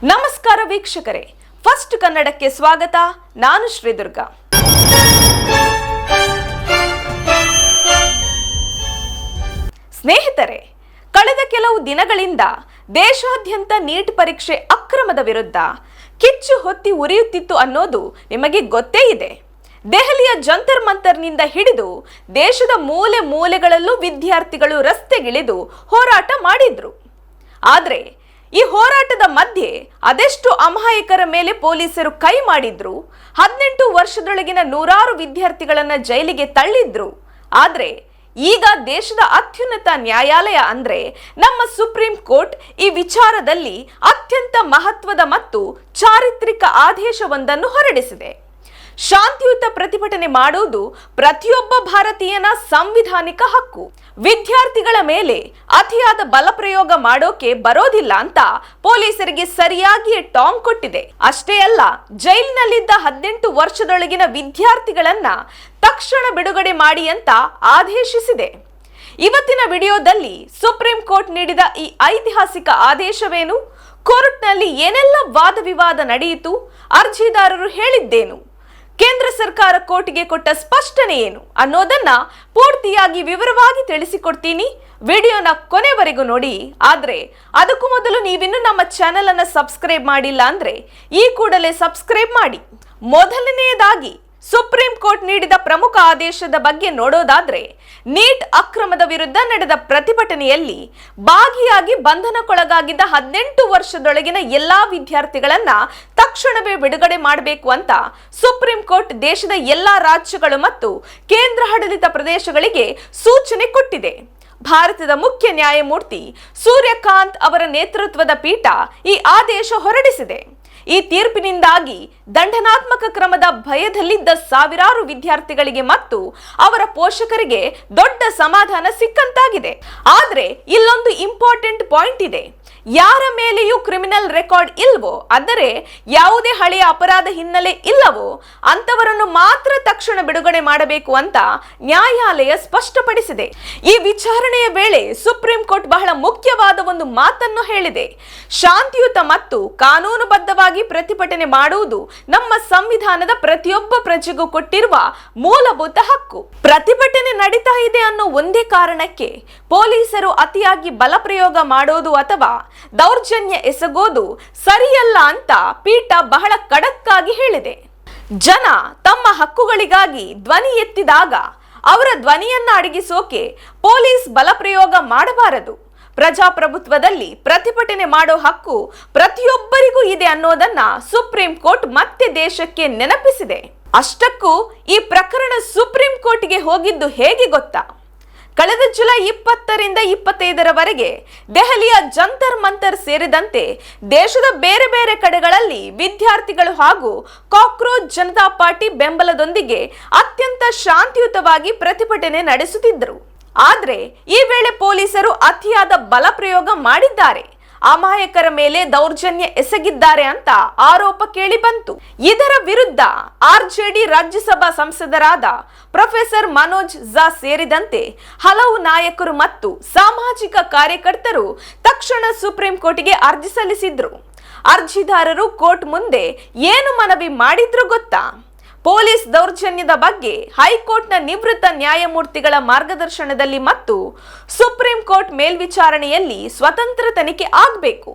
ನಮಸ್ಕಾರ ವೀಕ್ಷಕರೇ, ಫಸ್ಟ್ ಕನ್ನಡಕ್ಕೆ ಸ್ವಾಗತ. ನಾನು ಶ್ರೀದುರ್ಗಾ. ಸ್ನೇಹಿತರೆ, ಕಳೆದ ಕೆಲವು ದಿನಗಳಿಂದ ದೇಶಾದ್ಯಂತ ನೀಟ್ ಪರೀಕ್ಷೆ ಅಕ್ರಮದ ವಿರುದ್ಧ ಕಿಚ್ಚು ಹೊತ್ತಿ ಉರಿಯುತ್ತಿತ್ತು ಅನ್ನೋದು ನಿಮಗೆ ಗೊತ್ತೇ ಇದೆ. ದೆಹಲಿಯ ಜಂತರ್ ಮಂತರ್ನಿಂದ ಹಿಡಿದು ದೇಶದ ಮೂಲೆ ಮೂಲೆಗಳಲ್ಲೂ ವಿದ್ಯಾರ್ಥಿಗಳು ರಸ್ತೆಗಿಳಿದು ಹೋರಾಟ ಮಾಡಿದ್ರು. ಆದರೆ ಈ ಹೋರಾಟದ ಮಧ್ಯೆ ಅದೆಷ್ಟು ಅಮಾಯಕರ ಮೇಲೆ ಪೊಲೀಸರು ಕೈ ಮಾಡಿದ್ರು. 18 ವರ್ಷದೊಳಗಿನ ನೂರಾರು ವಿದ್ಯಾರ್ಥಿಗಳನ್ನ ಜೈಲಿಗೆ ತಳ್ಳಿದ್ರು. ಆದ್ರೆ ಈಗ ದೇಶದ ಅತ್ಯುನ್ನತ ನ್ಯಾಯಾಲಯ ಅಂದ್ರೆ ನಮ್ಮ ಸುಪ್ರೀಂ ಕೋರ್ಟ್ ಈ ವಿಚಾರದಲ್ಲಿ ಅತ್ಯಂತ ಮಹತ್ವದ ಮತ್ತು ಚಾರಿತ್ರಿಕ ಆದೇಶವೊಂದನ್ನು ಹೊರಡಿಸಿದೆ. ಶಾಂತಿಯುತ ಪ್ರತಿಭಟನೆ ಮಾಡುವುದು ಪ್ರತಿಯೊಬ್ಬ ಭಾರತೀಯನ ಸಂವಿಧಾನಿಕ ಹಕ್ಕು. ವಿದ್ಯಾರ್ಥಿಗಳ ಮೇಲೆ ಅತಿಯಾದ ಬಲಪ್ರಯೋಗ ಮಾಡೋಕೆ ಬರೋದಿಲ್ಲ ಅಂತ ಪೊಲೀಸರಿಗೆ ಸರಿಯಾಗಿಯೇ ಟಾಂಗ್ ಕೊಟ್ಟಿದೆ. ಅಷ್ಟೇ ಅಲ್ಲ, ಜೈಲಿನಲ್ಲಿದ್ದ 18 ವರ್ಷದೊಳಗಿನ ವಿದ್ಯಾರ್ಥಿಗಳನ್ನ ತಕ್ಷಣ ಬಿಡುಗಡೆ ಮಾಡಿ ಅಂತ ಆದೇಶಿಸಿದೆ. ಇವತ್ತಿನ ವಿಡಿಯೋದಲ್ಲಿ ಸುಪ್ರೀಂ ಕೋರ್ಟ್ ನೀಡಿದ ಈ ಐತಿಹಾಸಿಕ ಆದೇಶವೇನು, ಕೋರ್ಟ್ನಲ್ಲಿ ಏನೆಲ್ಲ ವಾದ ವಿವಾದ ನಡೆಯಿತು, ಅರ್ಜಿದಾರರು ಹೇಳಿದ್ದೇನು, ಕೇಂದ್ರ ಸರ್ಕಾರ ಕೋರ್ಟ್ಗೆ ಕೊಟ್ಟ ಸ್ಪಷ್ಟನೆ ಏನು ಅನ್ನೋದನ್ನ ಪೂರ್ತಿಯಾಗಿ ವಿವರವಾಗಿ ತಿಳಿಸಿಕೊಡ್ತೀನಿ. ವಿಡಿಯೋನ ಕೊನೆವರೆಗೂ ನೋಡಿ. ಆದ್ರೆ ಅದಕ್ಕೂ ಮೊದಲು ನೀವಿನ್ನು ನಮ್ಮ ಚಾನೆಲ್ ಅನ್ನ ಸಬ್ಸ್ಕ್ರೈಬ್ ಮಾಡಿಲ್ಲ ಅಂದ್ರೆ ಈ ಕೂಡಲೇ ಸಬ್ಸ್ಕ್ರೈಬ್ ಮಾಡಿ. ಮೊದಲನೆಯದಾಗಿ ಸುಪ್ರೀಂ ಕೋರ್ಟ್ ನೀಡಿದ ಪ್ರಮುಖ ಆದೇಶದ ಬಗ್ಗೆ ನೋಡೋದಾದ್ರೆ, ನೀಟ್ ಅಕ್ರಮದ ವಿರುದ್ಧ ನಡೆದ ಪ್ರತಿಭಟನೆಯಲ್ಲಿ ಭಾಗಿಯಾಗಿ ಬಂಧನಕ್ಕೊಳಗಾಗಿದ್ದ 18 ವರ್ಷದೊಳಗಿನ ಎಲ್ಲಾ ವಿದ್ಯಾರ್ಥಿಗಳನ್ನ ತಕ್ಷಣವೇ ಬಿಡುಗಡೆ ಮಾಡಬೇಕು ಅಂತ ಸುಪ್ರೀಂ ಕೋರ್ಟ್ ದೇಶದ ಎಲ್ಲಾ ರಾಜ್ಯಗಳು ಮತ್ತು ಕೇಂದ್ರಾಡಳಿತ ಪ್ರದೇಶಗಳಿಗೆ ಸೂಚನೆ ಕೊಟ್ಟಿದೆ. ಭಾರತದ ಮುಖ್ಯ ನ್ಯಾಯಮೂರ್ತಿ ಸೂರ್ಯಕಾಂತ್ ಅವರ ನೇತೃತ್ವದ ಪೀಠ ಈ ಆದೇಶ ಹೊರಡಿಸಿದೆ. ಈ ತೀರ್ಪಿನಿಂದಾಗಿ ದಂಡನಾತ್ಮಕ ಕ್ರಮದ ಭಯದಲ್ಲಿದ್ದ ಸಾವಿರಾರು ವಿದ್ಯಾರ್ಥಿಗಳಿಗೆ ಮತ್ತು ಅವರ ಪೋಷಕರಿಗೆ ದೊಡ್ಡ ಸಮಾಧಾನ ಸಿಕ್ಕಂತಾಗಿದೆ. ಆದ್ರೆ ಇಲ್ಲೊಂದು ಇಂಪಾರ್ಟೆಂಟ್ ಪಾಯಿಂಟ್ ಇದೆ. ಯಾರ ಮೇಲೆಯೂ ಕ್ರಿಮಿನಲ್ ರೆಕಾರ್ಡ್ ಇಲ್ವೋ, ಅಂದರೆ ಯಾವುದೇ ಹಳೆಯ ಅಪರಾಧ ಹಿನ್ನೆಲೆ ಇಲ್ಲವೋ ಅಂತವರನ್ನು ಮಾತ್ರ ತಕ್ಷಣ ಬಿಡುಗಡೆ ಮಾಡಬೇಕು ಅಂತ ನ್ಯಾಯಾಲಯ ಸ್ಪಷ್ಟಪಡಿಸಿದೆ. ಈ ವಿಚಾರಣೆಯ ವೇಳೆ ಸುಪ್ರೀಂ ಕೋರ್ಟ್ ಬಹಳ ಮುಖ್ಯವಾದ ಒಂದು ಮಾತನ್ನು ಹೇಳಿದೆ. ಶಾಂತಿಯುತ ಮತ್ತು ಕಾನೂನುಬದ್ಧವಾಗಿ ಪ್ರತಿಭಟನೆ ಮಾಡುವುದು ನಮ್ಮ ಸಂವಿಧಾನದ ಪ್ರತಿಯೊಬ್ಬ ಪ್ರಜೆಗೂ ಕೊಟ್ಟಿರುವ ಮೂಲಭೂತ ಹಕ್ಕು. ಪ್ರತಿಭಟನೆ ನಡೀತಾ ಇದೆ ಅನ್ನೋ ಒಂದೇ ಕಾರಣಕ್ಕೆ ಪೊಲೀಸರು ಅತಿಯಾಗಿ ಬಲಪ್ರಯೋಗ ಮಾಡೋದು ಅಥವಾ ದೌರ್ಜನ್ಯ ಎಸಗೋದು ಸರಿಯಲ್ಲ ಅಂತ ಪೀಠ ಬಹಳ ಖಡಕ್ ಆಗಿ ಹೇಳಿದೆ. ಜನ ತಮ್ಮ ಹಕ್ಕುಗಳಿಗಾಗಿ ಧ್ವನಿ ಎತ್ತಿದಾಗ ಅವರ ಧ್ವನಿಯನ್ನ ಅಡಗಿಸೋಕೆ ಪೊಲೀಸ್ ಬಲಪ್ರಯೋಗ ಮಾಡಬಾರದು. ಪ್ರಜಾಪ್ರಭುತ್ವದಲ್ಲಿ ಪ್ರತಿಭಟನೆ ಮಾಡೋ ಹಕ್ಕು ಪ್ರತಿಯೊಬ್ಬರಿಗೂ ಇದೆ ಅನ್ನೋದನ್ನ ಸುಪ್ರೀಂ ಕೋರ್ಟ್ ಮತ್ತೆ ದೇಶಕ್ಕೆ ನೆನಪಿಸಿದೆ. ಅಷ್ಟಕ್ಕೂ ಈ ಪ್ರಕರಣ ಸುಪ್ರೀಂ ಕೋರ್ಟ್ಗೆ ಹೋಗಿದ್ದು ಹೇಗೆ ಗೊತ್ತಾ? ಕಳೆದ ಜುಲೈ 20ರಿಂದ 25ರವರೆಗೆ ದೆಹಲಿಯ ಜಂತರ್ ಮಂತರ್ ಸೇರಿದಂತೆ ದೇಶದ ಬೇರೆ ಬೇರೆ ಕಡೆಗಳಲ್ಲಿ ವಿದ್ಯಾರ್ಥಿಗಳು ಹಾಗೂ ಕಾಕ್ರೋಚ್ ಜನತಾ ಪಾರ್ಟಿ ಬೆಂಬಲದೊಂದಿಗೆ ಅತ್ಯಂತ ಶಾಂತಿಯುತವಾಗಿ ಪ್ರತಿಭಟನೆ ನಡೆಸುತ್ತಿದ್ದರು. ಆದ್ರೆ ಈ ವೇಳೆ ಪೊಲೀಸರು ಅತಿಯಾದ ಬಲಪ್ರಯೋಗ ಮಾಡಿದ್ದಾರೆ, ಅಮಾಯಕರ ಮೇಲೆ ದೌರ್ಜನ್ಯ ಎಸಗಿದ್ದಾರೆ ಅಂತ ಆರೋಪ ಕೇಳಿ ಬಂತು. ಇದರ ವಿರುದ್ಧ ಆರ್ಜೆಡಿ ರಾಜ್ಯಸಭಾ ಸಂಸದರಾದ ಪ್ರೊಫೆಸರ್ ಮನೋಜ್ ಝಾ ಸೇರಿದಂತೆ ಹಲವು ನಾಯಕರು ಮತ್ತು ಸಾಮಾಜಿಕ ಕಾರ್ಯಕರ್ತರು ತಕ್ಷಣ ಸುಪ್ರೀಂ ಕೋರ್ಟ್ಗೆ ಅರ್ಜಿ ಸಲ್ಲಿಸಿದ್ರು. ಅರ್ಜಿದಾರರು ಕೋರ್ಟ್ ಮುಂದೆ ಏನು ಮನವಿ ಮಾಡಿದ್ರು ಗೊತ್ತಾ? ಪೊಲೀಸ್ ದೌರ್ಜನ್ಯದ ಬಗ್ಗೆ ಹೈಕೋರ್ಟ್ನ ನಿವೃತ್ತ ನ್ಯಾಯಮೂರ್ತಿಗಳ ಮಾರ್ಗದರ್ಶನದಲ್ಲಿ ಮತ್ತು ಸುಪ್ರೀಂ ಕೋರ್ಟ್ ಮೇಲ್ವಿಚಾರಣೆಯಲ್ಲಿ ಸ್ವತಂತ್ರ ತನಿಖೆ ಆಗಬೇಕು.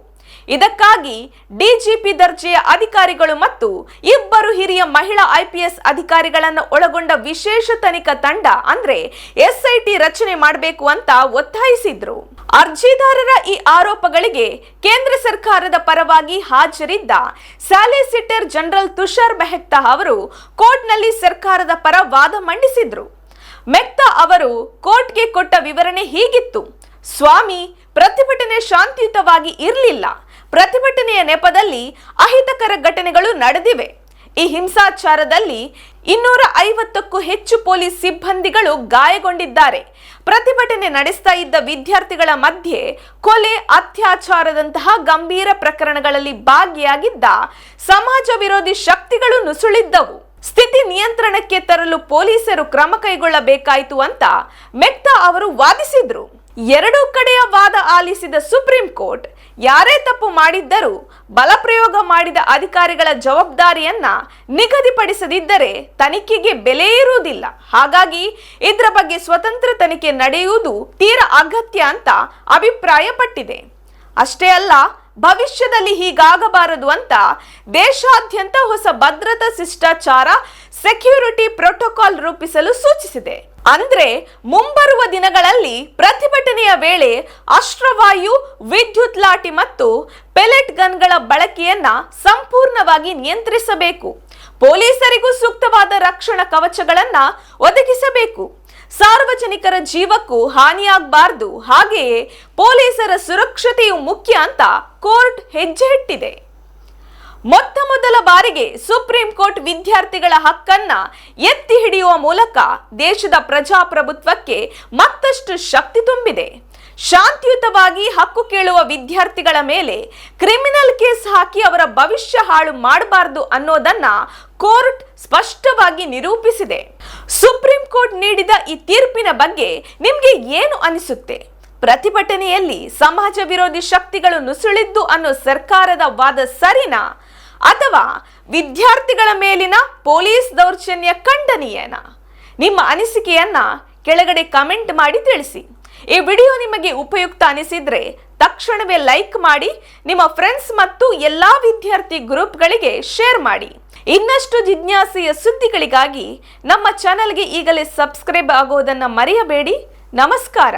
ಇದಕ್ಕಾಗಿ ಡಿಜಿಪಿ ದರ್ಜೆಯ ಅಧಿಕಾರಿಗಳು ಮತ್ತು 2 ಹಿರಿಯ ಮಹಿಳಾ IPS ಅಧಿಕಾರಿಗಳನ್ನು ಒಳಗೊಂಡ ವಿಶೇಷ ತನಿಖಾ ತಂಡ ಅಂದ್ರೆ SIT ರಚನೆ ಮಾಡಬೇಕು ಅಂತ ಒತ್ತಾಯಿಸಿದ್ರು. ಅರ್ಜಿದಾರರ ಈ ಆರೋಪಗಳಿಗೆ ಕೇಂದ್ರ ಸರ್ಕಾರದ ಪರವಾಗಿ ಹಾಜರಿದ್ದ ಸಾಲಿಸಿಟರ್ ಜನರಲ್ ತುಷಾರ್ ಮೆಹ್ತಾ ಅವರು ಕೋರ್ಟ್ನಲ್ಲಿ ಸರ್ಕಾರದ ಪರ ವಾದ ಮಂಡಿಸಿದ್ರು. ಮೆಹ್ತಾ ಅವರು ಕೋರ್ಟ್ಗೆ ಕೊಟ್ಟ ವಿವರಣೆ ಹೀಗಿತ್ತು: ಸ್ವಾಮಿ, ಪ್ರತಿಭಟನೆ ಶಾಂತಿಯುತವಾಗಿ ಇರಲಿಲ್ಲ. ಪ್ರತಿಭಟನೆಯ ನೆಪದಲ್ಲಿ ಅಹಿತಕರ ಘಟನೆಗಳು ನಡೆದಿವೆ. ಈ ಹಿಂಸಾಚಾರದಲ್ಲಿ 250ಕ್ಕೂ ಹೆಚ್ಚು ಪೊಲೀಸ್ ಸಿಬ್ಬಂದಿಗಳು ಗಾಯಗೊಂಡಿದ್ದಾರೆ. ಪ್ರತಿಭಟನೆ ನಡೆಸ್ತಾ ಇದ್ದ ವಿದ್ಯಾರ್ಥಿಗಳ ಮಧ್ಯೆ ಕೊಲೆ, ಅತ್ಯಾಚಾರದಂತಹ ಗಂಭೀರ ಪ್ರಕರಣಗಳಲ್ಲಿ ಭಾಗಿಯಾಗಿದ್ದ ಸಮಾಜ ವಿರೋಧಿ ಶಕ್ತಿಗಳು ನುಸುಳಿದ್ದವು. ಸ್ಥಿತಿ ನಿಯಂತ್ರಣಕ್ಕೆ ತರಲು ಪೊಲೀಸರು ಕ್ರಮ ಕೈಗೊಳ್ಳಬೇಕಾಯಿತು ಅಂತ ಮೆಹ್ತಾ ಅವರು ವಾದಿಸಿದ್ರು. ಎರಡೂ ಕಡೆಯ ವಾದ ಆಲಿಸಿದ ಸುಪ್ರೀಂ ಕೋರ್ಟ್ ಯಾರೇ ತಪ್ಪು ಮಾಡಿದ್ದರೂ ಬಲಪ್ರಯೋಗ ಮಾಡಿದ ಅಧಿಕಾರಿಗಳ ಜವಾಬ್ದಾರಿಯನ್ನ ನಿಗದಿಪಡಿಸದಿದ್ದರೆ ತನಿಖೆಗೆ ಬೆಲೆ ಇರುವುದಿಲ್ಲ. ಹಾಗಾಗಿ ಇದರ ಬಗ್ಗೆ ಸ್ವತಂತ್ರ ತನಿಖೆ ನಡೆಯುವುದು ತೀರಾ ಅಗತ್ಯ ಅಂತ ಅಭಿಪ್ರಾಯಪಟ್ಟಿದೆ. ಅಷ್ಟೇ ಅಲ್ಲ, ಭವಿಷ್ಯದಲ್ಲಿ ಹೀಗಾಗಬಾರದು ಅಂತ ದೇಶಾದ್ಯಂತ ಹೊಸ ಭದ್ರತಾ ಶಿಷ್ಟಾಚಾರ ಸೆಕ್ಯೂರಿಟಿ ಪ್ರೋಟೋಕಾಲ್ ರೂಪಿಸಲು ಸೂಚಿಸಿದೆ. ಅಂದ್ರೆ ಮುಂಬರುವ ದಿನಗಳಲ್ಲಿ ಪ್ರತಿಭಟನೆಯ ವೇಳೆ ಅಶ್ರವಾಯು, ವಿದ್ಯುತ್ ಲಾಠಿ ಮತ್ತು ಪೆಲೆಟ್ ಗನ್ಗಳ ಬಳಕೆಯನ್ನ ಸಂಪೂರ್ಣವಾಗಿ ನಿಯಂತ್ರಿಸಬೇಕು. ಪೊಲೀಸರಿಗೂ ಸೂಕ್ತವಾದ ರಕ್ಷಣಾ ಕವಚಗಳನ್ನ ಒದಗಿಸಬೇಕು. ಸಾರ್ವಜನಿಕರ ಜೀವಕ್ಕೂ ಹಾನಿಯಾಗಬಾರದು. ಹಾಗೆಯೇ ಪೊಲೀಸರ ಸುರಕ್ಷತೆಯು ಮುಖ್ಯ ಅಂತ ಕೋರ್ಟ್ ಹೆಜ್ಜೆ ಇಟ್ಟಿದೆ. ಮೊತ್ತ ಮೊದಲ ಬಾರಿಗೆ ಸುಪ್ರೀಂ ಕೋರ್ಟ್ ವಿದ್ಯಾರ್ಥಿಗಳ ಹಕ್ಕನ್ನ ಎತ್ತಿ ಹಿಡಿಯುವ ಮೂಲಕ ದೇಶದ ಪ್ರಜಾಪ್ರಭುತ್ವಕ್ಕೆ ಮತ್ತಷ್ಟು ಶಕ್ತಿ ತುಂಬಿದೆ. ಶಾಂತಿಯುತವಾಗಿ ಹಕ್ಕು ಕೇಳುವ ವಿದ್ಯಾರ್ಥಿಗಳ ಮೇಲೆ ಕ್ರಿಮಿನಲ್ ಕೇಸ್ ಹಾಕಿ ಅವರ ಭವಿಷ್ಯ ಹಾಳು ಮಾಡಬಾರದು ಅನ್ನೋದನ್ನ ಕೋರ್ಟ್ ಸ್ಪಷ್ಟವಾಗಿ ನಿರೂಪಿಸಿದೆ. ಸುಪ್ರೀಂ ಕೋರ್ಟ್ ನೀಡಿದ ಈ ತೀರ್ಪಿನ ಬಗ್ಗೆ ನಿಮ್ಗೆ ಏನು ಅನಿಸುತ್ತೆ? ಪ್ರತಿಭಟನೆಯಲ್ಲಿ ಸಮಾಜ ವಿರೋಧಿ ಶಕ್ತಿಗಳು ನುಸುಳಿದ್ದು ಅನ್ನೋ ಸರ್ಕಾರದ ವಾದ ಸರಿನಾ, ಅಥವಾ ವಿದ್ಯಾರ್ಥಿಗಳ ಮೇಲಿನ ಪೊಲೀಸ್ ದೌರ್ಜನ್ಯ ಖಂಡನೀಯನಾ? ನಿಮ್ಮ ಅನಿಸಿಕೆಯನ್ನ ಕೆಳಗಡೆ ಕಮೆಂಟ್ ಮಾಡಿ ತಿಳಿಸಿ. ಈ ವಿಡಿಯೋ ನಿಮಗೆ ಉಪಯುಕ್ತ ಅನಿಸಿದ್ರೆ ತಕ್ಷಣವೇ ಲೈಕ್ ಮಾಡಿ, ನಿಮ್ಮ ಫ್ರೆಂಡ್ಸ್ ಮತ್ತು ಎಲ್ಲಾ ವಿದ್ಯಾರ್ಥಿ ಗ್ರೂಪ್ಗಳಿಗೆ ಶೇರ್ ಮಾಡಿ. ಇನ್ನಷ್ಟು ಜಿಜ್ಞಾಸೆಯ ಸುದ್ದಿಗಳಿಗಾಗಿ ನಮ್ಮ ಚಾನೆಲ್ಗೆ ಈಗಲೇ ಸಬ್ಸ್ಕ್ರೈಬ್ ಆಗೋದನ್ನ ಮರೆಯಬೇಡಿ. ನಮಸ್ಕಾರ.